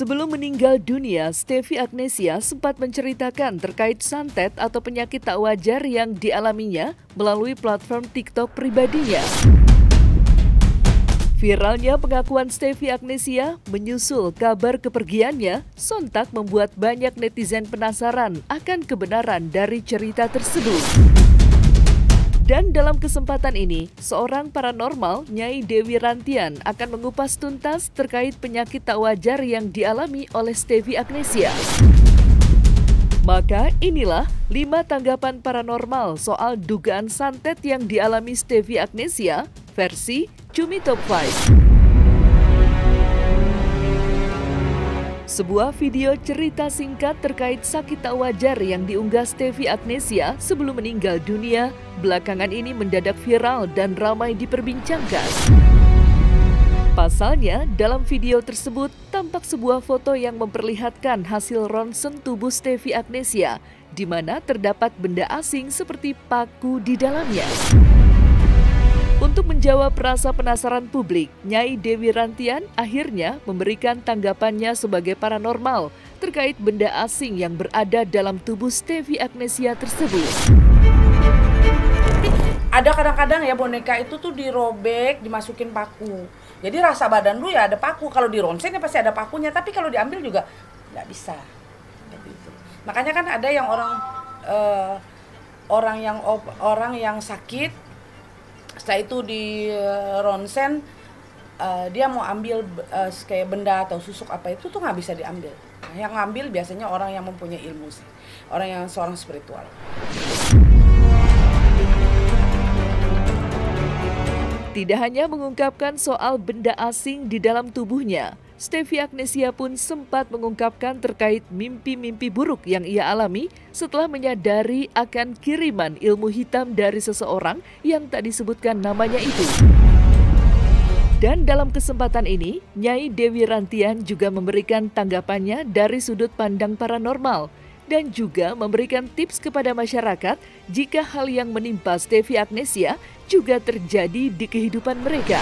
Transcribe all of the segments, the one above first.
Sebelum meninggal dunia, Stevie Agnesia sempat menceritakan terkait santet atau penyakit tak wajar yang dialaminya melalui platform TikTok pribadinya. Viralnya pengakuan Stevie Agnesia menyusul kabar kepergiannya sontak membuat banyak netizen penasaran akan kebenaran dari cerita tersebut. Dan dalam kesempatan ini, seorang paranormal, Nyai Dewi Rantian, akan mengupas tuntas terkait penyakit tak wajar yang dialami oleh Stevie Agnesia. Maka inilah 5 tanggapan paranormal soal dugaan santet yang dialami Stevie Agnesia versi Cumi Top 5. Sebuah video cerita singkat terkait sakit tak wajar yang diunggah Stevie Agnesia sebelum meninggal dunia belakangan ini mendadak viral dan ramai diperbincangkan. Pasalnya, dalam video tersebut tampak sebuah foto yang memperlihatkan hasil ronsen tubuh Stevie Agnesia, di mana terdapat benda asing seperti paku di dalamnya. Untuk menjawab rasa penasaran publik, Nyai Dewi Rantian akhirnya memberikan tanggapannya sebagai paranormal terkait benda asing yang berada dalam tubuh Stevie Agnesia tersebut. Ada kadang-kadang ya boneka itu tuh dirobek, dimasukin paku. Jadi rasa badan lu ya ada paku. Kalau di ronsen ya pasti ada pakunya, tapi kalau diambil juga nggak bisa. Gitu. Makanya kan ada yang orang yang sakit. Setelah itu di ronsen dia mau ambil kayak benda atau susuk apa itu tuh nggak bisa diambil. Nah, yang ngambil biasanya orang yang mempunyai ilmu sih, orang yang seorang spiritual. Tidak hanya mengungkapkan soal benda asing di dalam tubuhnya, Stevie Agnesia pun sempat mengungkapkan terkait mimpi-mimpi buruk yang ia alami setelah menyadari akan kiriman ilmu hitam dari seseorang yang tak disebutkan namanya itu. Dan dalam kesempatan ini, Nyai Dewi Rantian juga memberikan tanggapannya dari sudut pandang paranormal dan juga memberikan tips kepada masyarakat jika hal yang menimpa Stevie Agnesia juga terjadi di kehidupan mereka.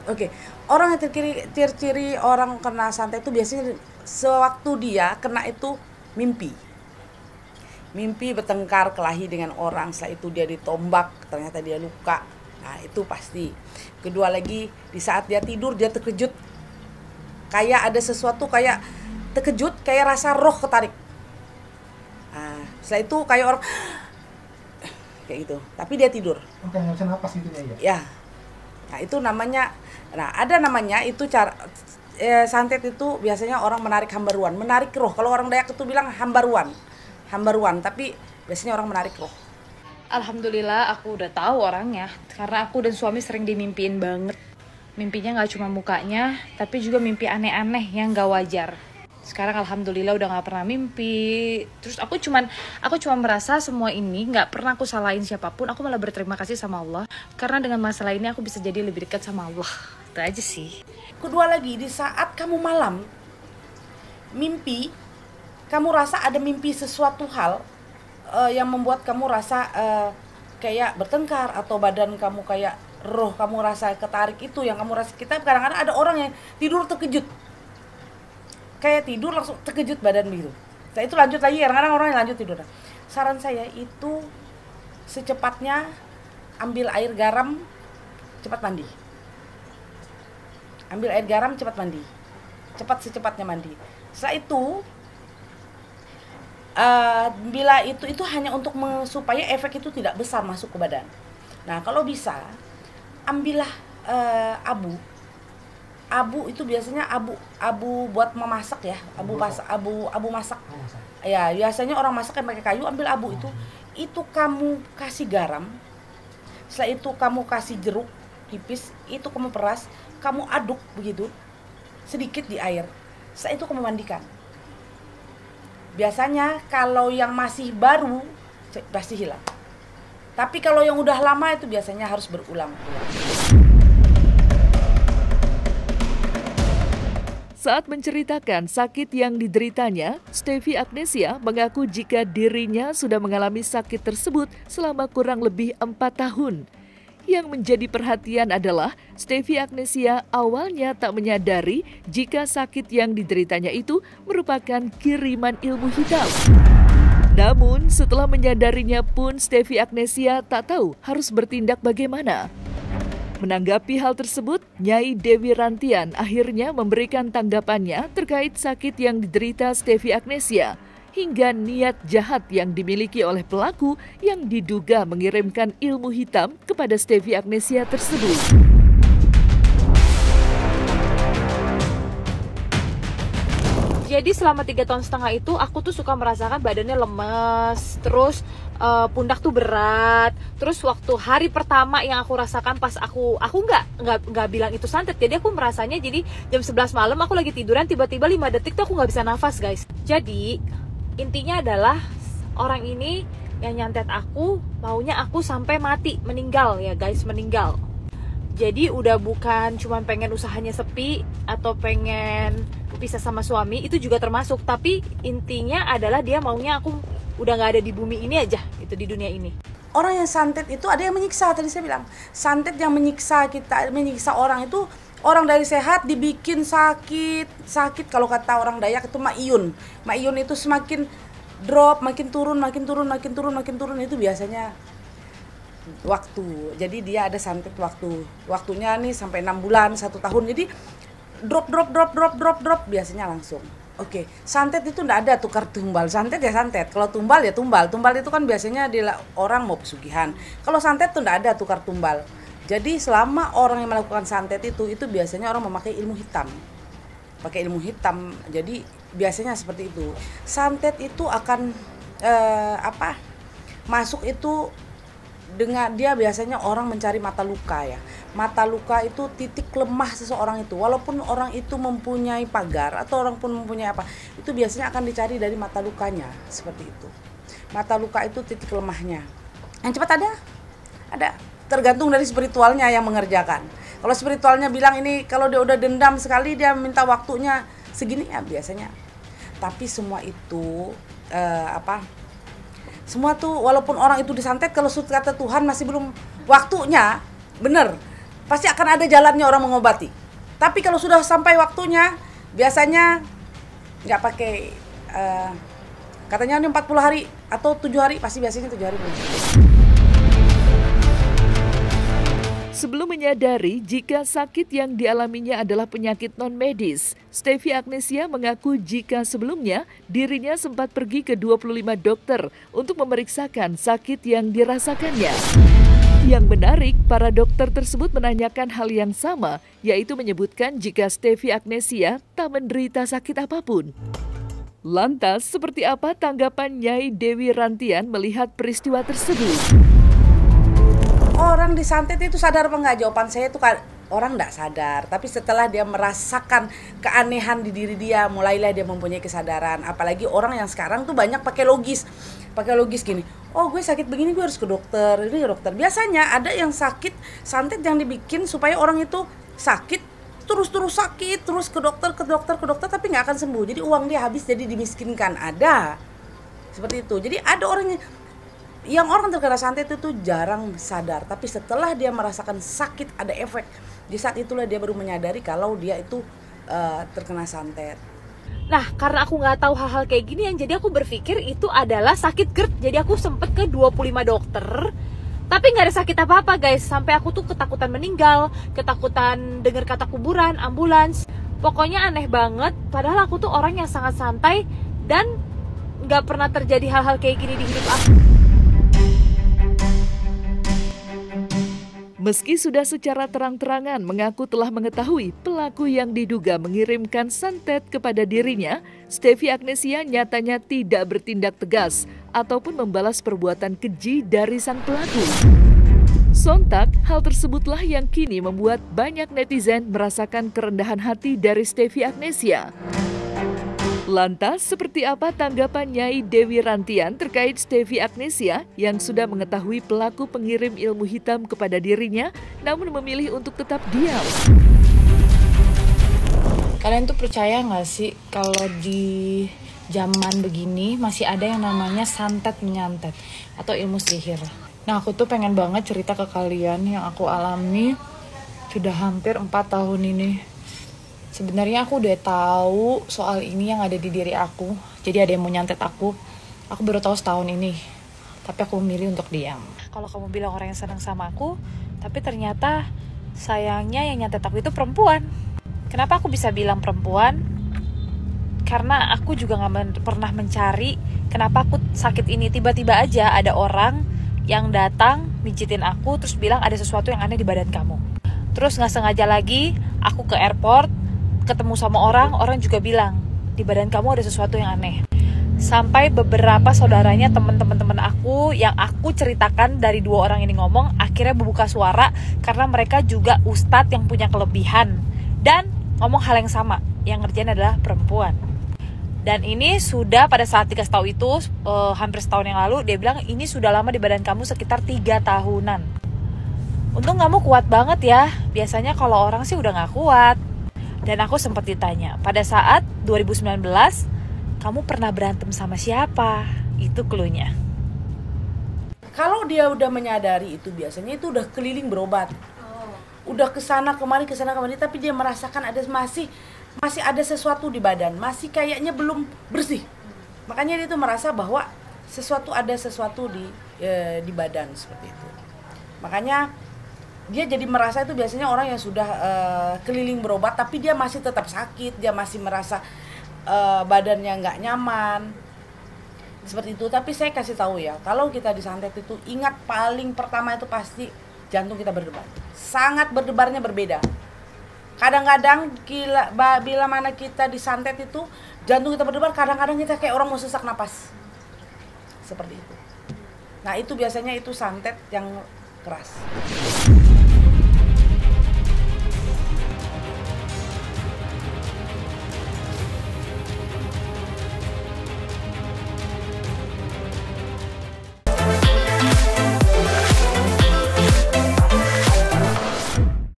Oke, orang yang ciri orang kena santet itu biasanya sewaktu dia kena itu mimpi. Mimpi bertengkar kelahi dengan orang, setelah itu dia ditombak, ternyata dia luka. Nah, itu pasti. Kedua lagi, di saat dia tidur dia terkejut. Kayak ada sesuatu kayak terkejut, kayak rasa roh ketarik. Nah, setelah itu kayak orang kayak gitu, tapi dia tidur. Kayak nggak bisa napas gitu ya? Ya. Nah, itu namanya, ada namanya itu cara santet itu biasanya orang menarik hambaruan, menarik roh. Kalau orang Dayak itu bilang hambaruan, tapi biasanya orang menarik roh. Alhamdulillah aku udah tahu orangnya, karena aku dan suami sering dimimpiin banget. Mimpinya nggak cuma mukanya, tapi juga mimpi aneh-aneh yang nggak wajar. Sekarang alhamdulillah udah nggak pernah mimpi. Terus aku cuma merasa semua ini nggak pernah aku salahin siapapun. Aku malah berterima kasih sama Allah, karena dengan masalah ini aku bisa jadi lebih dekat sama Allah. Itu aja sih. Kedua lagi, di saat kamu malam mimpi, kamu rasa ada mimpi sesuatu hal yang membuat kamu rasa kayak bertengkar, atau badan kamu kayak roh kamu rasa ketarik, itu yang kamu rasa. Kita kadang-kadang ada orang yang tidur terkejut, kayak tidur langsung terkejut badan gitu. Nah, itu lanjut lagi, kadang-kadang orang yang lanjut tidur. Saran saya itu secepatnya ambil air garam, cepat mandi. Ambil air garam, cepat mandi. Secepatnya mandi. Setelah itu bila itu hanya untuk supaya efek itu tidak besar masuk ke badan. Nah, kalau bisa ambillah abu itu biasanya abu buat memasak ya, abu masak. Ya, biasanya orang masak yang pakai kayu, ambil abu itu kamu kasih garam. Setelah itu kamu kasih jeruk tipis, itu kamu peras, kamu aduk begitu sedikit di air. Setelah itu kamu mandikan. Biasanya kalau yang masih baru pasti hilang. Tapi kalau yang udah lama itu biasanya harus berulang-ulang. Saat menceritakan sakit yang dideritanya, Stevie Agnesia mengaku jika dirinya sudah mengalami sakit tersebut selama kurang lebih 4 tahun. Yang menjadi perhatian adalah Stevi Agnesia awalnya tak menyadari jika sakit yang dideritanya itu merupakan kiriman ilmu hitam. Namun setelah menyadarinya pun Stevi Agnesia tak tahu harus bertindak bagaimana. Menanggapi hal tersebut, Nyai Dewi Rantian akhirnya memberikan tanggapannya terkait sakit yang diderita Stevi Agnesia hingga niat jahat yang dimiliki oleh pelaku yang diduga mengirimkan ilmu hitam kepada Stevi Agnesia tersebut. Jadi selama 3 tahun setengah itu aku tuh suka merasakan badannya lemes, terus pundak tuh berat. Terus waktu hari pertama yang aku rasakan pas aku nggak bilang itu santet. Jadi aku merasanya jadi jam 11 malam aku lagi tiduran tiba-tiba 5 detik tuh aku nggak bisa nafas, guys. Jadi intinya adalah orang ini yang nyantet aku maunya aku sampai mati, meninggal ya guys, meninggal. Jadi udah bukan cuma pengen usahanya sepi atau pengen pisah sama suami, itu juga termasuk. Tapi intinya adalah dia maunya aku udah gak ada di bumi ini aja, itu di dunia ini. Orang yang santet itu ada yang menyiksa, tadi saya bilang. Santet yang menyiksa kita, menyiksa orang itu, orang dari sehat dibikin sakit kalau kata orang Dayak itu maiyun. Maiyun itu semakin drop, makin turun itu biasanya waktu. Jadi dia ada santet waktunya nih sampai 6 bulan, 1 tahun. Jadi drop biasanya langsung. Oke, santet itu enggak ada tukar tumbal. Santet ya santet. Kalau tumbal ya tumbal. Tumbal itu kan biasanya orang mau pesugihan. Kalau santet itu enggak ada tukar tumbal. Jadi selama orang yang melakukan santet itu biasanya orang memakai ilmu hitam. Pakai ilmu hitam. Jadi biasanya seperti itu. Santet itu akan masuk itu dengan dia biasanya orang mencari mata luka ya. Mata luka itu titik lemah seseorang itu. Walaupun orang itu mempunyai pagar atau orang pun mempunyai apa, itu biasanya akan dicari dari mata lukanya, seperti itu. Mata luka itu titik lemahnya. Yang cepat ada. Tergantung dari spiritualnya yang mengerjakan. Kalau spiritualnya bilang ini kalau dia udah dendam sekali dia minta waktunya segini ya biasanya. Tapi semua itu semua tuh walaupun orang itu disantet, kalau sudut kata Tuhan masih belum waktunya, bener, pasti akan ada jalannya orang mengobati. Tapi kalau sudah sampai waktunya, biasanya nggak pakai, katanya ini 40 hari atau 7 hari, pasti biasanya 7 hari. Sebelum menyadari jika sakit yang dialaminya adalah penyakit non-medis, Stevi Agnesia mengaku jika sebelumnya dirinya sempat pergi ke 25 dokter untuk memeriksakan sakit yang dirasakannya. Yang menarik, para dokter tersebut menanyakan hal yang sama, yaitu menyebutkan jika Stevi Agnesia tak menderita sakit apapun. Lantas, seperti apa tanggapan Nyai Dewi Rantian melihat peristiwa tersebut? Orang disantet itu sadar apa enggak? Jawaban saya itu orang enggak sadar. Tapi setelah dia merasakan keanehan di diri dia, mulailah dia mempunyai kesadaran. Apalagi orang yang sekarang tuh banyak pakai logis gini. Oh gue sakit begini gue harus ke dokter, ini ke dokter. Biasanya ada yang sakit santet yang dibikin supaya orang itu sakit terus sakit, terus ke dokter tapi nggak akan sembuh. Jadi uang dia habis, jadi dimiskinkan. Ada seperti itu. Jadi ada yang orang terkena santet itu jarang sadar, tapi setelah dia merasakan sakit, ada efek, di saat itulah dia baru menyadari kalau dia itu terkena santet. Nah, karena aku nggak tahu hal-hal kayak gini, yang jadi aku berpikir itu adalah sakit GERD. Jadi aku sempet ke 25 dokter, tapi nggak ada sakit apa-apa guys. Sampai aku tuh ketakutan meninggal, ketakutan dengar kata kuburan, ambulans. Pokoknya aneh banget, padahal aku tuh orang yang sangat santai dan nggak pernah terjadi hal-hal kayak gini di hidup aku. Meski sudah secara terang-terangan mengaku telah mengetahui pelaku yang diduga mengirimkan santet kepada dirinya, Stevi Agnesia nyatanya tidak bertindak tegas ataupun membalas perbuatan keji dari sang pelaku. Sontak, hal tersebutlah yang kini membuat banyak netizen merasakan kerendahan hati dari Stevi Agnesia. Lantas, seperti apa tanggapan Nyai Dewi Rantian terkait Stevi Agnesia yang sudah mengetahui pelaku pengirim ilmu hitam kepada dirinya, namun memilih untuk tetap diam? Kalian tuh percaya nggak sih kalau di zaman begini masih ada yang namanya santet menyantet atau ilmu sihir? Nah, aku tuh pengen banget cerita ke kalian yang aku alami sudah hampir 4 tahun ini. Sebenarnya aku udah tahu soal ini yang ada di diri aku. Jadi ada yang mau nyantet aku. Aku baru tahu setahun ini. Tapi aku memilih untuk diam. Kalau kamu bilang orang yang senang sama aku, tapi ternyata sayangnya yang nyantet aku itu perempuan. Kenapa aku bisa bilang perempuan? Karena aku juga gak pernah mencari kenapa aku sakit ini. Tiba-tiba aja ada orang yang datang mijitin aku terus bilang ada sesuatu yang aneh di badan kamu. Terus gak sengaja lagi aku ke airport ketemu sama orang juga bilang di badan kamu ada sesuatu yang aneh. Sampai beberapa saudaranya, teman-teman aku yang aku ceritakan dari 2 orang ini ngomong, akhirnya membuka suara karena mereka juga ustadz yang punya kelebihan dan ngomong hal yang sama, yang ngerjain adalah perempuan. Dan ini sudah pada saat dikasih tahu itu hampir setahun yang lalu, dia bilang ini sudah lama di badan kamu sekitar 3 tahunan. Untung kamu kuat banget ya, biasanya kalau orang sih udah gak kuat. Dan aku sempat ditanya, pada saat 2019 kamu pernah berantem sama siapa? Itu cluenya. Kalau dia udah menyadari itu, biasanya itu udah keliling berobat. Udah kesana kemari, tapi dia merasakan ada masih ada sesuatu di badan, masih kayaknya belum bersih. Makanya dia tuh merasa bahwa ada sesuatu di badan seperti itu. Makanya dia jadi merasa itu biasanya orang yang sudah keliling berobat tapi dia masih tetap sakit, dia masih merasa badannya nggak nyaman seperti itu. Tapi saya kasih tahu ya, kalau kita disantet itu ingat paling pertama itu pasti jantung kita berdebar, sangat berdebarnya berbeda. Kadang-kadang bila mana kita disantet itu jantung kita berdebar, kadang-kadang kita kayak orang mau sesak napas seperti itu. Nah itu biasanya itu santet yang keras.